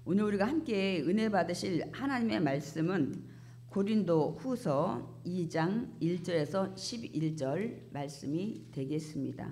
오늘 우리가 함께 은혜 받으실 하나님의 말씀은 고린도 후서 2장 1절에서 11절 말씀이 되겠습니다.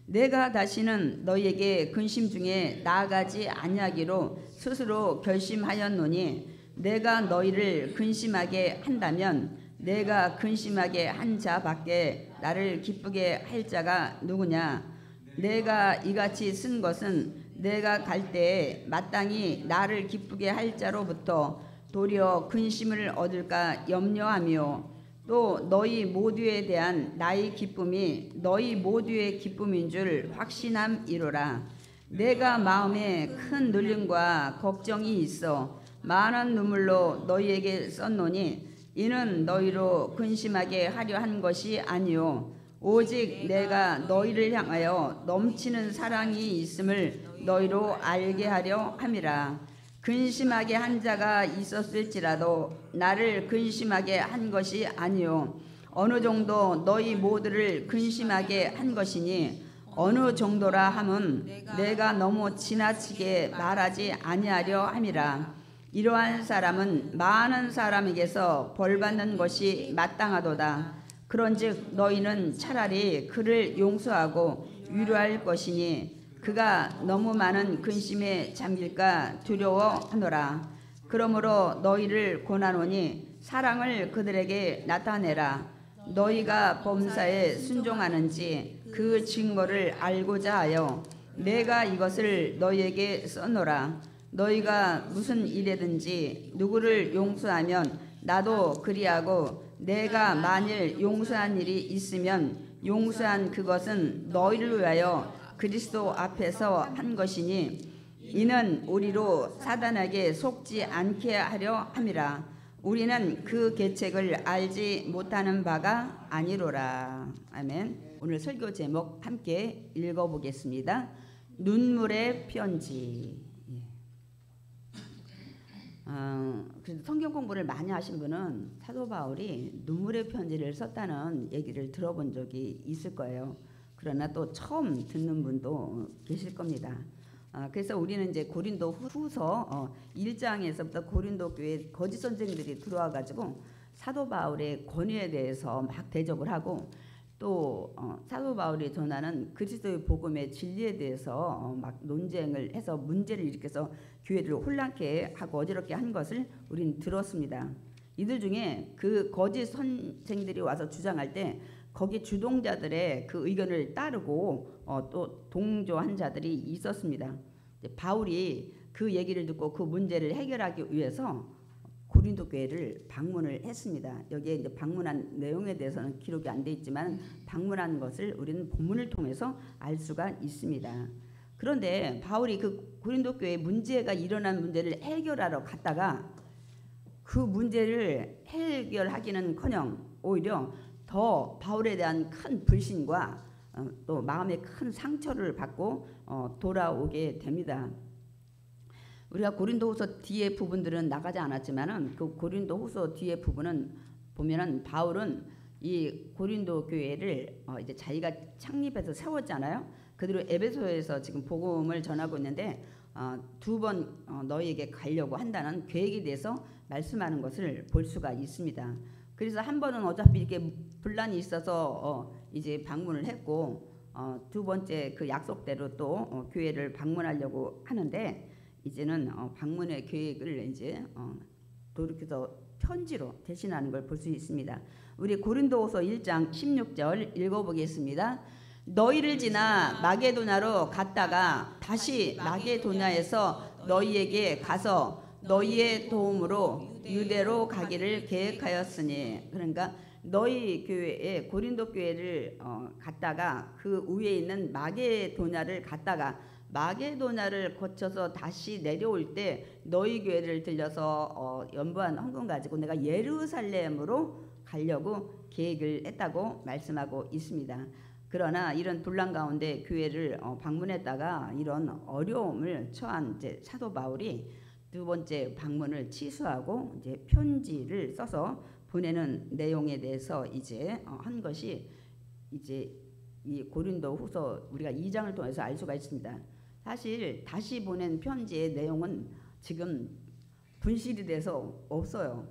내가 다시는 너희에게 근심 중에 나아가지 아니하기로 스스로 결심하였노니 내가 너희를 근심하게 한다면 내가 근심하게 한 자밖에 나를 기쁘게 할 자가 누구냐. 내가 이같이 쓴 것은 내가 갈 때에 마땅히 나를 기쁘게 할 자로부터 도리어 근심을 얻을까 염려하며 또 너희 모두에 대한 나의 기쁨이 너희 모두의 기쁨인 줄 확신함이로라. 내가 마음에 큰 눌림과 걱정이 있어 많은 눈물로 너희에게 썼노니 이는 너희로 근심하게 하려 한 것이 아니요 오직 내가 너희를 향하여 넘치는 사랑이 있음을 너희로 알게 하려 함이라. 근심하게 한 자가 있었을지라도 나를 근심하게 한 것이 아니요 어느 정도 너희 모두를 근심하게 한 것이니 어느 정도라 함은 내가 너무 지나치게 말하지 아니하려 함이라. 이러한 사람은 많은 사람에게서 벌받는 것이 마땅하도다. 그런즉 너희는 차라리 그를 용서하고 위로할 것이니 그가 너무 많은 근심에 잠길까 두려워하노라. 그러므로 너희를 권하노니 사랑을 그들에게 나타내라. 너희가 범사에 순종하는지 그 증거를 알고자 하여 내가 이것을 너희에게 써노라. 너희가 무슨 일에든지 누구를 용서하면 나도 그리하고 내가 만일 용서한 일이 있으면 용서한 그것은 너희를 위하여 그리스도 앞에서 한 것이니 이는 우리로 사단에게 속지 않게 하려 함이라. 우리는 그 계책을 알지 못하는 바가 아니로라. 아멘. 오늘 설교 제목 함께 읽어보겠습니다. 눈물의 편지. 그래서 성경 공부를 많이 하신 분은 사도 바울이 눈물의 편지를 썼다는 얘기를 들어본 적이 있을 거예요. 그러나 또 처음 듣는 분도 계실 겁니다. 그래서 우리는 이제 고린도 후서 1장에서부터 고린도 교회 거짓 선생들이 들어와 가지고 사도 바울의 권위에 대해서 막 대적을 하고 또 사도 바울이 전하는 그리스도의 복음의 진리에 대해서 막 논쟁을 해서 문제를 일으켜서 교회를 혼란케 하고 어지럽게 한 것을 우리는 들었습니다. 이들 중에 그 거짓 선생들이 와서 주장할 때 거기 주동자들의 그 의견을 따르고 또 동조한 자들이 있었습니다. 바울이 그 얘기를 듣고 그 문제를 해결하기 위해서 고린도 교회를 방문을 했습니다. 여기에 이제 방문한 내용에 대해서는 기록이 안 돼 있지만 방문한 것을 우리는 본문을 통해서 알 수가 있습니다. 그런데 바울이 그 고린도 교회 문제가 일어난 문제를 해결하러 갔다가 그 문제를 해결하기는커녕 오히려 더 바울에 대한 큰 불신과 또 마음의 큰 상처를 받고 돌아오게 됩니다. 우리가 고린도후서 뒤에 부분들은 나가지 않았지만은 그 고린도후서 뒤에 부분은 보면은 바울은 이 고린도 교회를 이제 자기가 창립해서 세웠잖아요. 그대로 에베소에서 지금 복음을 전하고 있는데 두 번 너희에게 가려고 한다는 계획에 대해서 말씀하는 것을 볼 수가 있습니다. 그래서 한 번은 어차피 이렇게 분란이 있어서 이제 방문을 했고 두 번째 그 약속대로 또 교회를 방문하려고 하는데 이제는 방문의 계획을 이제 돌이켜서 편지로 대신하는 걸 볼 수 있습니다. 우리 고린도후서 1장 16절 읽어보겠습니다. 너희를 지나 마게도냐로 갔다가 다시 마게도냐에서 너희에게 가서 너희의 도움으로 유대로 가기를 계획하였으니. 그러니까 너희 교회에 고린도 교회를 갔다가 그 위에 있는 마게도냐를 갔다가 마게도냐를 거쳐서 다시 내려올 때 너희 교회를 들려서 연부한 헌금 가지고 내가 예루살렘으로 가려고 계획을 했다고 말씀하고 있습니다. 그러나 이런 분란 가운데 교회를 방문했다가 이런 어려움을 처한 이제 사도 바울이 두 번째 방문을 취소하고 이제 편지를 써서 보내는 내용에 대해서 이제 한 것이 이제 이 고린도후서 우리가 2장을 통해서 알 수가 있습니다. 사실 다시 보낸 편지의 내용은 지금 분실이 돼서 없어요.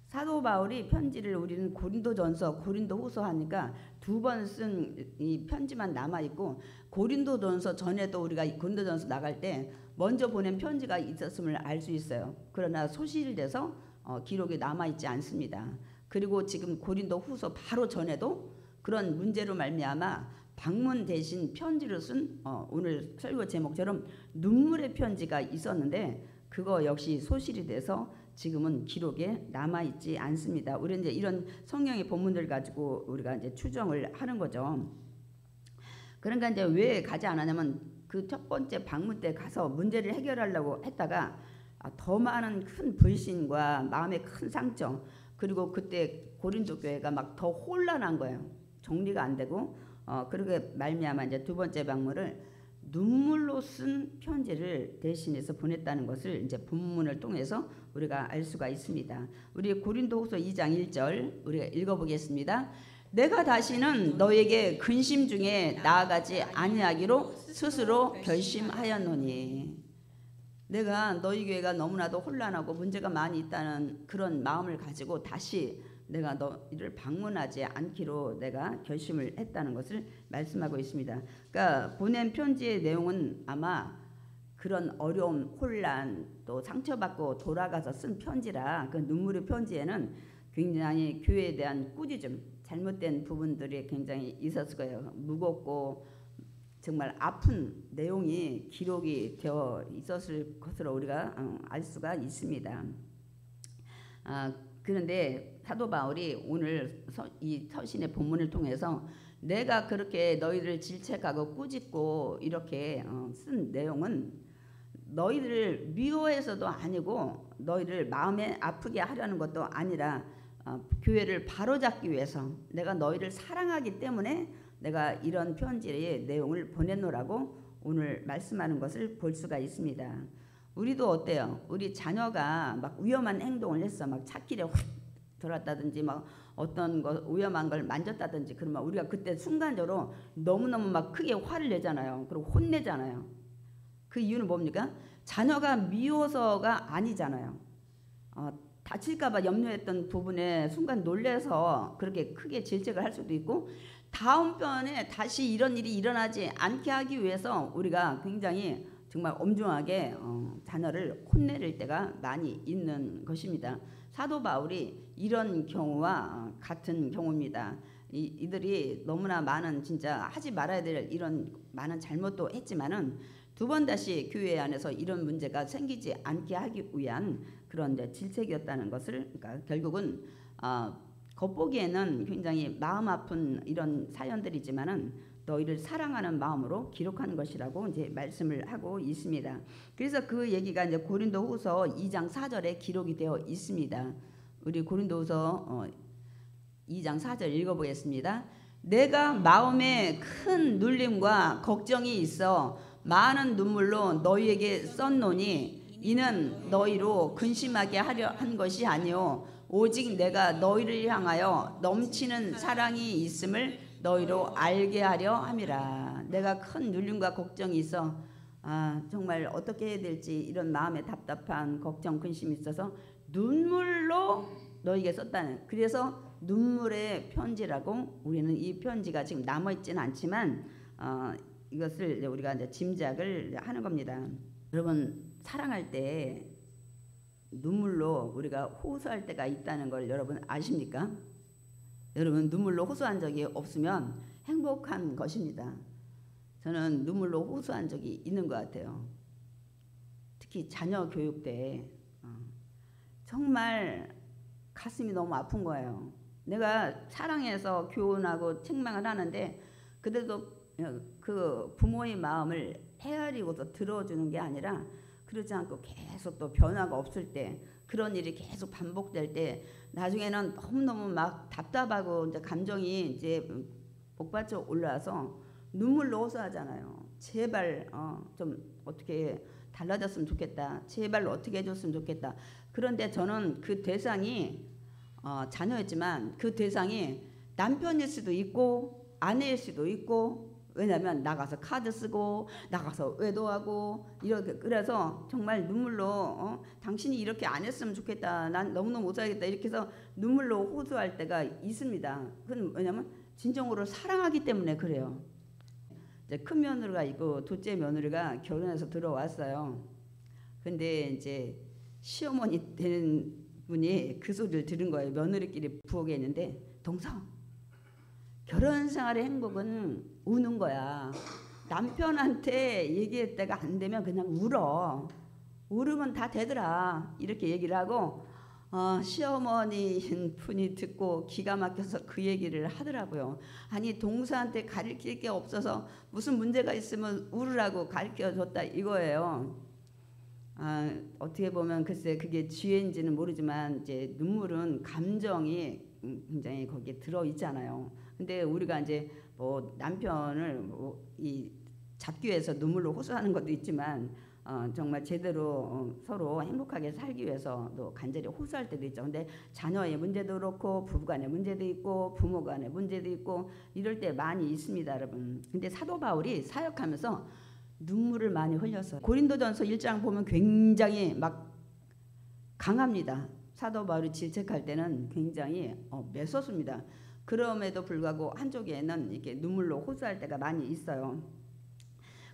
사도 바울이 편지를 우리는 고린도전서, 고린도후서 하니까 2번 쓴 이 편지만 남아 있고, 고린도전서 전에도 우리가 고린도전서 나갈 때 먼저 보낸 편지가 있었음을 알 수 있어요. 그러나 소실돼서 기록이 남아 있지 않습니다. 그리고 지금 고린도후서 바로 전에도 그런 문제로 말미암아 방문 대신 편지를 쓴 오늘 설교 제목처럼 눈물의 편지가 있었는데, 그거 역시 소실이 돼서 지금은 기록에 남아 있지 않습니다. 우리는 이제 이런 성경의 본문들 가지고 우리가 이제 추정을 하는 거죠. 그러니까 이제 왜 가지 않았냐면, 그 첫 번째 방문 때 가서 문제를 해결하려고 했다가 더 많은 큰 불신과 마음의 큰 상처, 그리고 그때 고린도 교회가 막 더 혼란한 거예요. 정리가 안 되고, 그렇게 말미암아 이제 두 번째 방문을 눈물로 쓴 편지를 대신해서 보냈다는 것을 이제 본문을 통해서 우리가 알 수가 있습니다. 우리 고린도후서 2장 1절 우리가 읽어보겠습니다. 내가 다시는 너에게 근심 중에 나아가지 아니하기로 스스로 결심하였노니. 내가 너희 교회가 너무나도 혼란하고 문제가 많이 있다는 그런 마음을 가지고 다시 내가 너희를 방문하지 않기로 내가 결심을 했다는 것을 말씀하고 있습니다. 그러니까 보낸 편지의 내용은 아마 그런 어려움, 혼란, 또 상처받고 돌아가서 쓴 편지라, 그 눈물의 편지에는 굉장히 교회에 대한 꾸짖음, 잘못된 부분들이 굉장히 있었을 거예요. 무겁고 정말 아픈 내용이 기록이 되어 있었을 것으로 우리가 알 수가 있습니다. 그런데 사도 바울이 오늘 이 서신의 본문을 통해서 내가 그렇게 너희를 질책하고 꾸짖고 이렇게 쓴 내용은 너희를 미워해서도 아니고 너희를 마음에 아프게 하려는 것도 아니라 교회를 바로잡기 위해서 내가 너희를 사랑하기 때문에 내가 이런 편지의 내용을 보냈노라고 오늘 말씀하는 것을 볼 수가 있습니다. 우리도 어때요? 우리 자녀가 막 위험한 행동을 했어. 막 찻길에 확 들었다든지 막 어떤 거 위험한 걸 만졌다든지, 그러면 우리가 그때 순간적으로 너무너무 막 크게 화를 내잖아요. 그리고 혼내잖아요. 그 이유는 뭡니까? 자녀가 미워서가 아니잖아요. 다칠까봐 염려했던 부분에 순간 놀래서 그렇게 크게 질책을 할 수도 있고, 다음번에 다시 이런 일이 일어나지 않게 하기 위해서 우리가 굉장히 정말 엄중하게 자녀를 혼내릴 때가 많이 있는 것입니다. 사도 바울이 이런 경우와 같은 경우입니다. 이들이 너무나 많은 진짜 하지 말아야 될 이런 많은 잘못도 했지만은 두 번 다시 교회 안에서 이런 문제가 생기지 않게 하기 위한 그런 질책이었다는 것을, 그러니까 결국은 겉보기에는 굉장히 마음 아픈 이런 사연들이지만은 너희를 사랑하는 마음으로 기록한 것이라고 이제 말씀을 하고 있습니다. 그래서 그 얘기가 이제 고린도후서 2장 4절에 기록이 되어 있습니다. 우리 고린도후서 2장 4절 읽어보겠습니다. 내가 마음에 큰 눌림과 걱정이 있어 많은 눈물로 너희에게 썼노니 이는 너희로 근심하게 하려 한 것이 아니요 오직 내가 너희를 향하여 넘치는 사랑이 있음을 너희로 알게 하려 함이라. 내가 큰 눌림과 걱정이 있어 정말 어떻게 해야 될지 이런 마음에 답답한 걱정, 근심이 있어서 눈물로 너희에게 썼다는, 그래서 눈물의 편지라고 우리는 이 편지가 지금 남아있지는 않지만 이것을 우리가 이제 짐작을 하는 겁니다. 여러분, 사랑할 때 눈물로 우리가 호소할 때가 있다는 걸 여러분 아십니까? 여러분, 눈물로 호소한 적이 없으면 행복한 것입니다. 저는 눈물로 호소한 적이 있는 것 같아요. 특히 자녀 교육 때 정말 가슴이 너무 아픈 거예요. 내가 사랑해서 교훈하고 책망을 하는데 그래도 그 부모의 마음을 헤아리고서 들어주는 게 아니라, 그러지 않고 계속 또 변화가 없을 때, 그런 일이 계속 반복될 때 나중에는 너무너무 막 답답하고 이제 감정이 이제 복받쳐 올라와서 눈물로 호소하잖아요. 제발 좀 어떻게 달라졌으면 좋겠다. 제발 어떻게 해줬으면 좋겠다. 그런데 저는 그 대상이 자녀였지만 그 대상이 남편일 수도 있고 아내일 수도 있고 왜냐하면 나가서 카드 쓰고 나가서 외도하고 이렇게 그래서 정말 눈물로 당신이 이렇게 안 했으면 좋겠다. 난 너무너무 못 살겠다. 이렇게 해서 눈물로 호소할 때가 있습니다. 그건 왜냐하면 진정으로 사랑하기 때문에 그래요. 이제 큰 며느리가 있고 둘째 며느리가 결혼해서 들어왔어요. 근데 이제 시어머니 되는 분이 그 소리를 들은 거예요. 며느리끼리 부엌에 있는데 동서 결혼 생활의 행복은 우는 거야. 남편한테 얘기할 때가 안 되면 그냥 울어. 울으면 다 되더라. 이렇게 얘기를 하고 시어머니인 분이 듣고 기가 막혀서 그 얘기를 하더라고요. 아니 동서한테 가르칠 게 없어서 무슨 문제가 있으면 울으라고 가르쳐줬다 이거예요. 어떻게 보면 글쎄 그게 지혜인지는 모르지만 이제 눈물은 감정이 굉장히 거기에 들어 있잖아요. 근데 우리가 이제 뭐 남편을 이 잡기 위해서 눈물로 호소하는 것도 있지만 정말 제대로 서로 행복하게 살기 위해서 또 간절히 호소할 때도 있죠. 근데 자녀의 문제도 그렇고 부부간의 문제도 있고 부모간의 문제도 있고 이럴 때 많이 있습니다, 여러분. 근데 사도 바울이 사역하면서 눈물을 많이 흘렸어요. 고린도전서 1장 보면 굉장히 막 강합니다. 사도 바울이 질책할 때는 굉장히 매섭습니다. 그럼에도 불구하고 한쪽에는 이렇게 눈물로 호소할 때가 많이 있어요.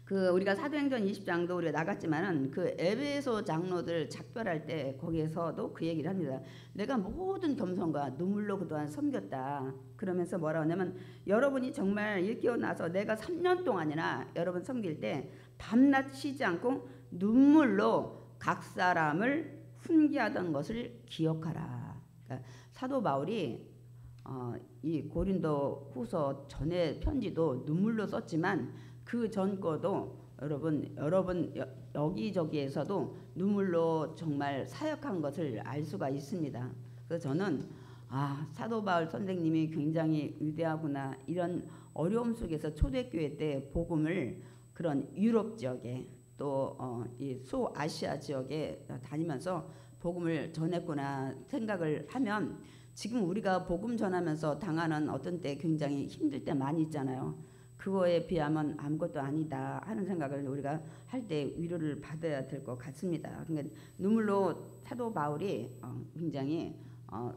그 우리가 사도행전 20장도 우리가 나갔지만은 그 에베소 장로들 작별할 때 거기에서도 그 얘기를 합니다. 내가 모든 겸손과 눈물로 그동안 섬겼다. 그러면서 뭐라고 하냐면 여러분이 정말 일깨어 나서 내가 3년 동안이나 여러분 섬길 때 밤낮 쉬지 않고 눈물로 각 사람을 훈계하던 것을 기억하라. 그러니까 사도 바울이 이 고린도 후서 전에 편지도 눈물로 썼지만 그 전 거도 여러분 여기저기에서도 눈물로 정말 사역한 것을 알 수가 있습니다. 그래서 저는 사도 바울 선생님이 굉장히 위대하구나. 이런 어려움 속에서 초대교회 때 복음을 그런 유럽 지역에 또 이 소아시아 지역에 다니면서 복음을 전했구나 생각을 하면 지금 우리가 복음 전하면서 당하는 어떤 때 굉장히 힘들 때 많이 있잖아요. 그거에 비하면 아무것도 아니다 하는 생각을 우리가 할 때 위로를 받아야 될 것 같습니다. 그러니까 눈물로 사도 바울이 굉장히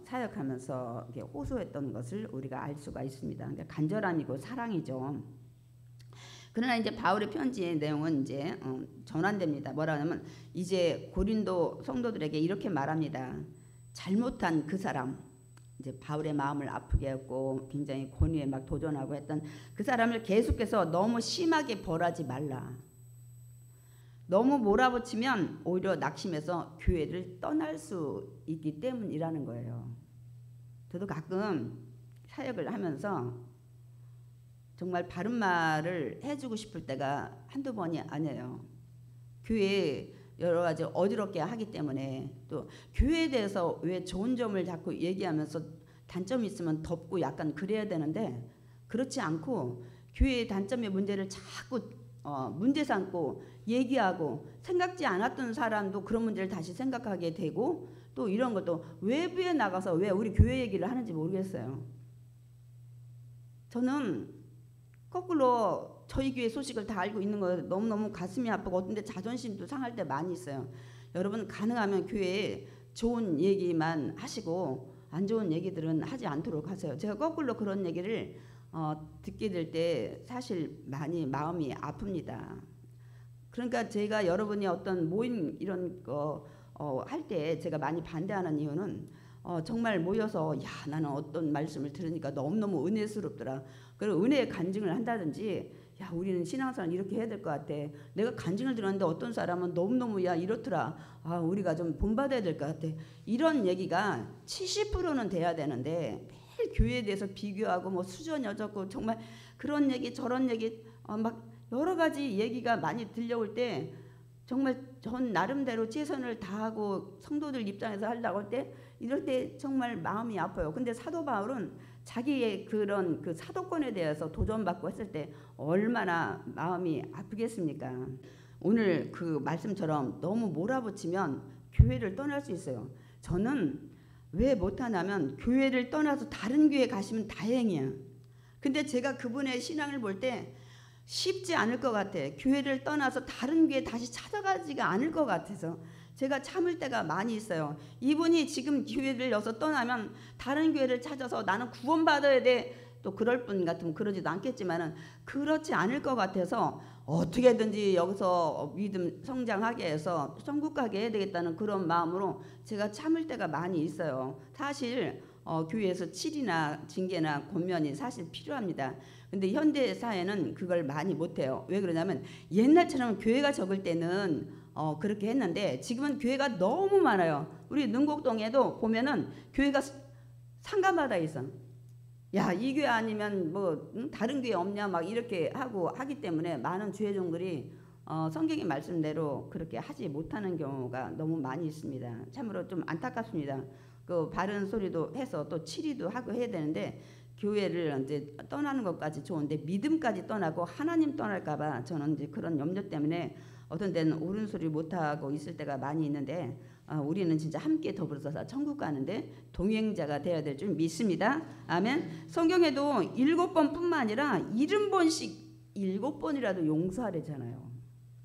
사역하면서 이렇게 호소했던 것을 우리가 알 수가 있습니다. 그러니까 간절함이고 사랑이죠. 그러나 이제 바울의 편지의 내용은 이제 전환됩니다. 뭐라 하냐면 이제 고린도 성도들에게 이렇게 말합니다. 잘못한 그 사람, 이제 바울의 마음을 아프게 했고 굉장히 권위에 막 도전하고 했던 그 사람을 계속해서 너무 심하게 벌하지 말라. 너무 몰아붙이면 오히려 낙심해서 교회를 떠날 수 있기 때문이라는 거예요. 저도 가끔 사역을 하면서 정말 바른 말을 해주고 싶을 때가 한두 번이 아니에요. 교회에 여러 가지 어지럽게 하기 때문에 또 교회에 대해서 왜 좋은 점을 자꾸 얘기하면서 단점이 있으면 덮고 약간 그래야 되는데 그렇지 않고 교회의 단점의 문제를 자꾸 문제 삼고 얘기하고 생각지 않았던 사람도 그런 문제를 다시 생각하게 되고 또 이런 것도 외부에 나가서 왜 우리 교회 얘기를 하는지 모르겠어요. 저는 거꾸로 저희 교회 소식을 다 알고 있는 거 너무너무 가슴이 아프고 어떤 데 자존심도 상할 때 많이 있어요. 여러분 가능하면 교회에 좋은 얘기만 하시고 안 좋은 얘기들은 하지 않도록 하세요. 제가 거꾸로 그런 얘기를 듣게 될 때 사실 많이 마음이 아픕니다. 그러니까 제가 여러분이 어떤 모임 이런 거 할 때 제가 많이 반대하는 이유는 정말 모여서 야 나는 어떤 말씀을 들으니까 너무너무 은혜스럽더라. 그리고 은혜의 간증을 한다든지 야 우리는 신앙생활 이렇게 해야 될 것 같아. 내가 간증을 들었는데 어떤 사람은 너무너무 야 이렇더라. 우리가 좀 본받아야 될 것 같아. 이런 얘기가 70%는 돼야 되는데 매일 교회에 대해서 비교하고 뭐 수준이 어쩌고 정말 그런 얘기 저런 얘기 막 여러 가지 얘기가 많이 들려올 때 정말 전 나름대로 최선을 다하고 성도들 입장에서 하려고 할 때 이럴 때 정말 마음이 아파요. 근데 사도 바울은 자기의 그런 그 사도권에 대해서 도전받고 했을 때 얼마나 마음이 아프겠습니까? 오늘 그 말씀처럼 너무 몰아붙이면 교회를 떠날 수 있어요. 저는 왜 못하냐면 교회를 떠나서 다른 교회 가시면 다행이야. 근데 제가 그분의 신앙을 볼 때 쉽지 않을 것 같아. 교회를 떠나서 다른 교회 다시 찾아가지가 않을 것 같아서 제가 참을 때가 많이 있어요. 이분이 지금 교회를 여서 떠나면 다른 교회를 찾아서 나는 구원받아야 돼. 또 그럴 분 같으면 그러지도 않겠지만은 그렇지 않을 것 같아서 어떻게든지 여기서 믿음 성장하게 해서 천국 가게 해야 되겠다는 그런 마음으로 제가 참을 때가 많이 있어요. 사실 교회에서 칠이나 징계나 권면이 사실 필요합니다. 근데 현대 사회는 그걸 많이 못해요. 왜 그러냐면 옛날처럼 교회가 적을 때는 그렇게 했는데 지금은 교회가 너무 많아요. 우리 능곡동에도 보면은 교회가 상가마다 있어. 야, 이 교회 아니면 뭐 다른 교회 없냐 막 이렇게 하기 때문에 많은 주회종들이 성경의 말씀대로 그렇게 하지 못하는 경우가 너무 많이 있습니다. 참으로 좀 안타깝습니다. 그 바른 소리도 해서 또 치리도 하고 해야 되는데 교회를 이제 떠나는 것까지 좋은데 믿음까지 떠나고 하나님 떠날까봐 저는 이제 그런 염려 때문에 어떤 데는 옳은 소리 못하고 있을 때가 많이 있는데 우리는 진짜 함께 더불어서 천국 가는데 동행자가 되어야 될 줄 믿습니다. 아멘. 성경에도 7번뿐만 아니라 70번씩 7번이라도 용서하래잖아요.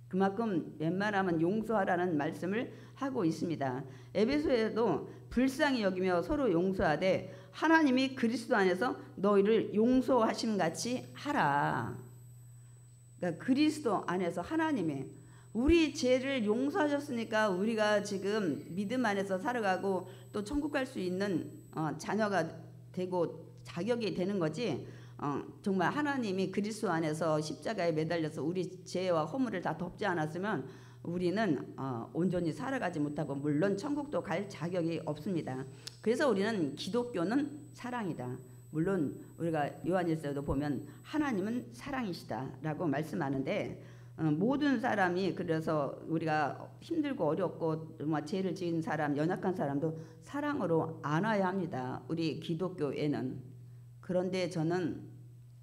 그만큼 웬만하면 용서하라는 말씀을 하고 있습니다. 에베소에도 불쌍히 여기며 서로 용서하되 하나님이 그리스도 안에서 너희를 용서하심 같이 하라. 그러니까 그리스도 안에서 하나님의 우리 죄를 용서하셨으니까 우리가 지금 믿음 안에서 살아가고 또 천국 갈 수 있는 자녀가 되고 자격이 되는 거지. 정말 하나님이 그리스도 안에서 십자가에 매달려서 우리 죄와 허물을 다 덮지 않았으면 우리는 온전히 살아가지 못하고 물론 천국도 갈 자격이 없습니다. 그래서 우리는 기독교는 사랑이다. 물론 우리가 요한일서에도 보면 하나님은 사랑이시다라고 말씀하는데 모든 사람이 그래서 우리가 힘들고 어렵고 죄를 지은 사람, 연약한 사람도 사랑으로 안아야 합니다. 우리 기독교에는. 그런데 저는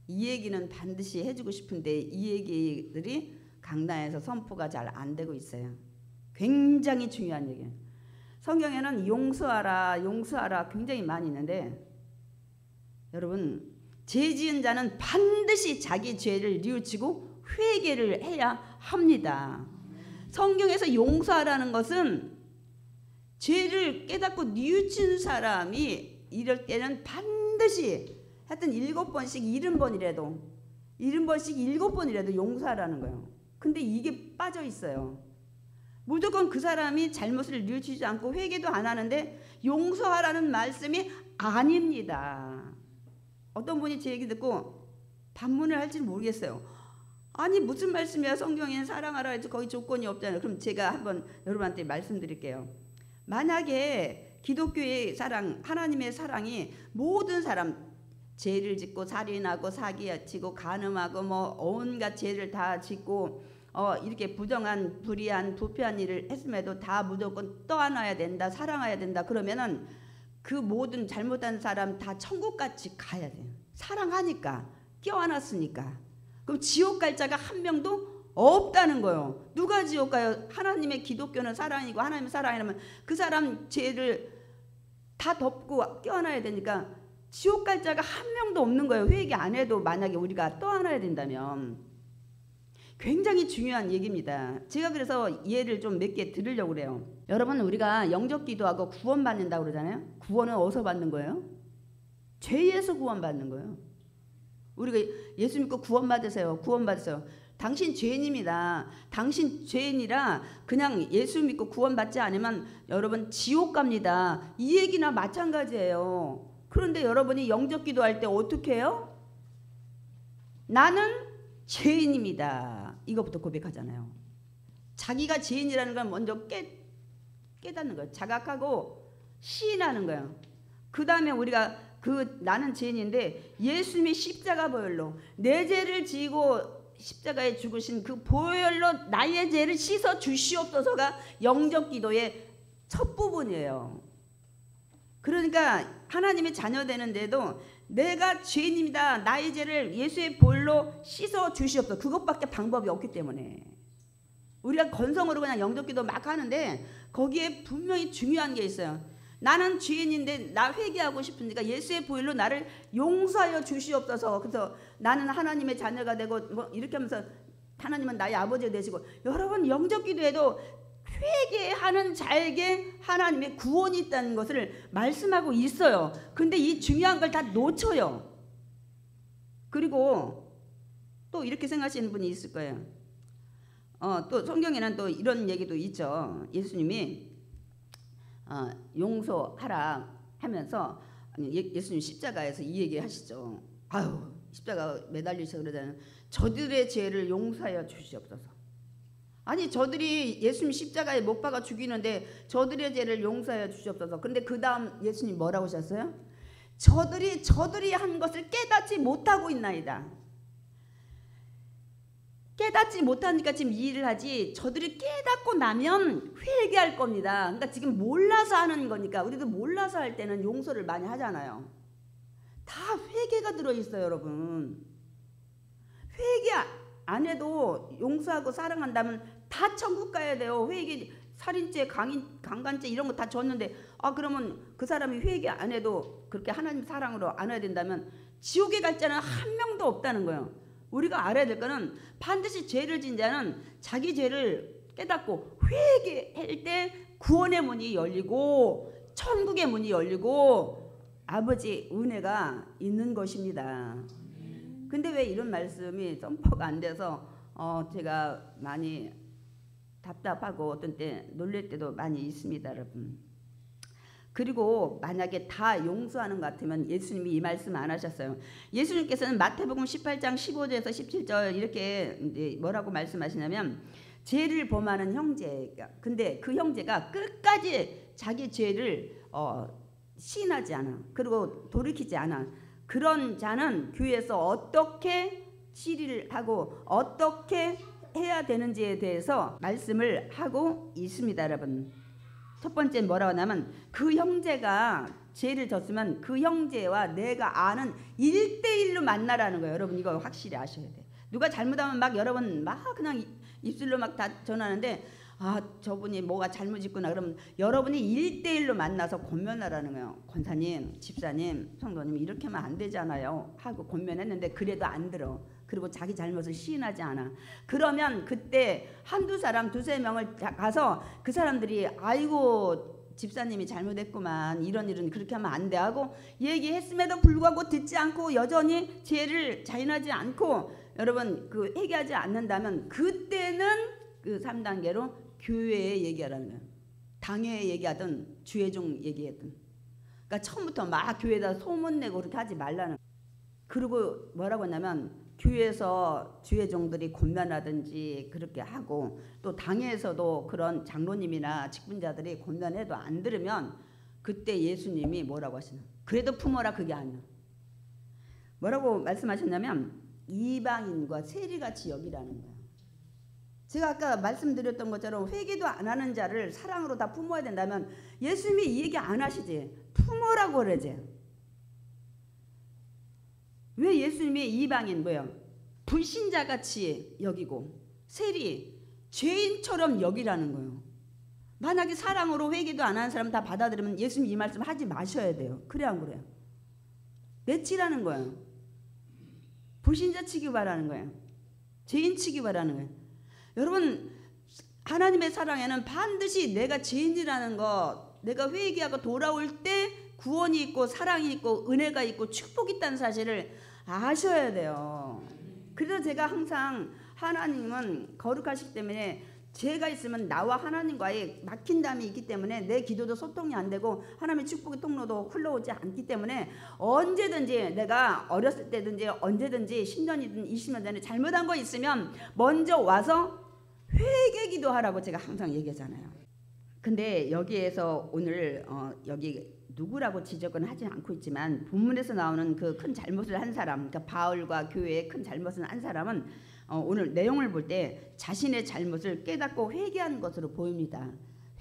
이 얘기는 반드시 해주고 싶은데 이 얘기들이 강단에서 선포가 잘 안 되고 있어요. 굉장히 중요한 얘기예요. 성경에는 용서하라, 용서하라 굉장히 많이 있는데 여러분 죄 지은 자는 반드시 자기 죄를 뉘우치고 회개를 해야 합니다. 성경에서 용서하라는 것은 죄를 깨닫고 뉘우친 사람이 이럴 때는 반드시 하여튼 7번씩 70번이라도 70번씩 7번이라도 용서하라는 거예요. 근데 이게 빠져 있어요. 무조건 그 사람이 잘못을 뉘우치지 않고 회개도 안 하는데 용서하라는 말씀이 아닙니다. 어떤 분이 제 얘기 듣고 반문을 할지 모르겠어요. 아니 무슨 말씀이야? 성경에는 사랑하라 해서 거기 조건이 없잖아요. 그럼 제가 한번 여러분한테 말씀드릴게요. 만약에 기독교의 사랑, 하나님의 사랑이 모든 사람 죄를 짓고 살인하고 사기치고 간음하고 뭐 온갖 죄를 다 짓고 이렇게 부정한 불의한 부패한 일을 했음에도 다 무조건 떠안아야 된다, 사랑해야 된다. 그러면은 그 모든 잘못한 사람 다 천국같이 가야 돼요. 사랑하니까, 껴안았으니까. 그럼 지옥 갈 자가 한 명도 없다는 거예요. 누가 지옥 가요? 하나님의 기독교는 사랑이고 하나님의 사랑이라면 그 사람 죄를 다 덮고 껴안아야 되니까 지옥 갈 자가 한 명도 없는 거예요. 회개 안 해도 만약에 우리가 떠안아야 된다면. 굉장히 중요한 얘기입니다. 제가 그래서 예를 좀 몇 개 들으려고 그래요. 여러분 우리가 영접 기도하고 구원받는다고 그러잖아요. 구원은 어디서 받는 거예요? 죄에서 구원받는 거예요. 우리가 예수 믿고 구원받으세요. 구원받으세요. 당신 죄인입니다. 당신 죄인이라 그냥 예수 믿고 구원받지 않으면 여러분 지옥 갑니다. 이 얘기나 마찬가지예요. 그런데 여러분이 영접 기도할 때 어떻게 해요? 나는 죄인입니다. 이것부터 고백하잖아요. 자기가 죄인이라는 걸 먼저 깨닫는 거예요. 자각하고 시인하는 거예요. 그 다음에 우리가 나는 죄인인데 예수님이 십자가 보혈로 내 죄를 지고 십자가에 죽으신 그 보혈로 나의 죄를 씻어 주시옵소서가 영접 기도의 첫 부분이에요. 그러니까 하나님의 자녀 되는데도 내가 죄인입니다. 나의 죄를 예수의 보혈로 씻어 주시옵소서. 그것밖에 방법이 없기 때문에 우리가 건성으로 그냥 영접 기도 막 하는데 거기에 분명히 중요한 게 있어요. 나는 죄인인데 나 회개하고 싶으니까 예수의 보혈로 나를 용서하여 주시옵소서. 그래서 나는 하나님의 자녀가 되고 뭐 이렇게 하면서 하나님은 나의 아버지가 되시고, 여러분 영적 기도에도 회개하는 자에게 하나님의 구원이 있다는 것을 말씀하고 있어요. 근데 이 중요한 걸 다 놓쳐요. 그리고 또 이렇게 생각하시는 분이 있을 거예요. 또 성경에는 또 이런 얘기도 있죠. 예수님이 용서하라 하면서 예수님 십자가에서 이 얘기 하시죠. 아유, 십자가 매달리셔서 그러잖아요. 저들의 죄를 용서하여 주시옵소서. 아니, 저들이 예수님 십자가에 못 박아 죽이는데 저들의 죄를 용서하여 주시옵소서. 그런데 그 다음 예수님 뭐라고 하셨어요? 저들이 한 것을 깨닫지 못하고 있나이다. 깨닫지 못하니까 지금 이 일을 하지, 저들이 깨닫고 나면 회개할 겁니다. 그러니까 지금 몰라서 하는 거니까. 우리도 몰라서 할 때는 용서를 많이 하잖아요. 다 회개가 들어있어요, 여러분. 회개 안 해도 용서하고 사랑한다면 다 천국 가야 돼요. 회개, 살인죄, 강간죄 이런 거 다 졌는데 그러면 그 사람이 회개 안 해도 그렇게 하나님 사랑으로 안 해야 된다면 지옥에 갈 자는 한 명도 없다는 거예요. 우리가 알아야 될 거는 반드시 죄를 진 자는 자기 죄를 깨닫고 회개할 때 구원의 문이 열리고 천국의 문이 열리고 아버지 은혜가 있는 것입니다. 근데 왜 이런 말씀이 점퍼가 안 돼서 제가 많이 답답하고 어떤 때 놀랄 때도 많이 있습니다, 여러분. 그리고 만약에 다 용서하는 것 같으면 예수님이 이 말씀 안 하셨어요. 예수님께서는 마태복음 18장 15절에서 17절 이렇게 이제 뭐라고 말씀하시냐면, 죄를 범하는 형제가, 근데 그 형제가 끝까지 자기 죄를 시인하지 않아, 그리고 돌이키지 않아, 그런 자는 교회에서 어떻게 치리를 하고 어떻게 해야 되는지에 대해서 말씀을 하고 있습니다, 여러분. 첫 번째 뭐라고 하냐면, 그 형제가 죄를 졌으면 그 형제와 내가 아는 1대1로 만나라는 거예요. 여러분 이거 확실히 아셔야 돼. 누가 잘못하면 막 여러분 막 그냥 입술로 막 다 전하는데 저분이 뭐가 잘못 있구나 그러면 여러분이 1대1로 만나서 권면하라는 거예요. 권사님, 집사님, 성도님 이렇게 하면 안 되잖아요 하고 권면했는데 그래도 안 들어. 그리고 자기 잘못을 시인하지 않아. 그러면 그때 한두 사람, 두세 명을 가서 그 사람들이 아이고 집사님이 잘못했구만, 이런 일은 그렇게 하면 안 돼 하고 얘기했음에도 불구하고 듣지 않고 여전히 죄를 자인하지 않고 여러분 그 회개하지 않는다면 그때는 그 3단계로 교회에 얘기하라는 거예요. 당회에 얘기하든 주회종 얘기하든. 그러니까 처음부터 막 교회에다 소문내고 그렇게 하지 말라는 거예요. 그리고 뭐라고 했냐면, 교회에서 주회종들이 권면하든지 그렇게 하고 또 당회에서도 그런 장로님이나 직분자들이 권면해도 안 들으면 그때 예수님이 뭐라고 하시나? 그래도 품어라, 그게 아니야. 뭐라고 말씀하셨냐면 이방인과 세리같이 여기라는 거야. 제가 아까 말씀드렸던 것처럼 회개도 안 하는 자를 사랑으로 다 품어야 된다면 예수님이 이 얘기 안 하시지. 품어라고 그러지. 왜 예수님이 이방인 뭐야? 불신자같이 여기고 세리, 죄인처럼 여기라는 거예요. 만약에 사랑으로 회개도 안 하는 사람 다 받아들이면 예수님 이 말씀 하지 마셔야 돼요. 그래 안 그래요? 내치라는 거예요. 불신자 취급하라는 거예요. 죄인 취급하라는 거예요. 여러분 하나님의 사랑에는 반드시 내가 죄인이라는 거, 내가 회개하고 돌아올 때 구원이 있고 사랑이 있고 은혜가 있고 축복이 있다는 사실을 아셔야 돼요. 그래서 제가 항상 하나님은 거룩하시기 때문에 죄가 있으면 나와 하나님과의 막힌담이 있기 때문에 내 기도도 소통이 안 되고 하나님의 축복의 통로도 흘러오지 않기 때문에 언제든지 내가 어렸을 때든지 언제든지 10년이든 20년 전에 잘못한 거 있으면 먼저 와서 회개 기도하라고 제가 항상 얘기하잖아요. 근데 여기에서 오늘 여기 누구라고 지적은 하지 않고 있지만 본문에서 나오는 그 큰 잘못을 한 사람, 그러니까 바울과 교회의 큰 잘못을 한 사람은 오늘 내용을 볼 때 자신의 잘못을 깨닫고 회개한 것으로 보입니다.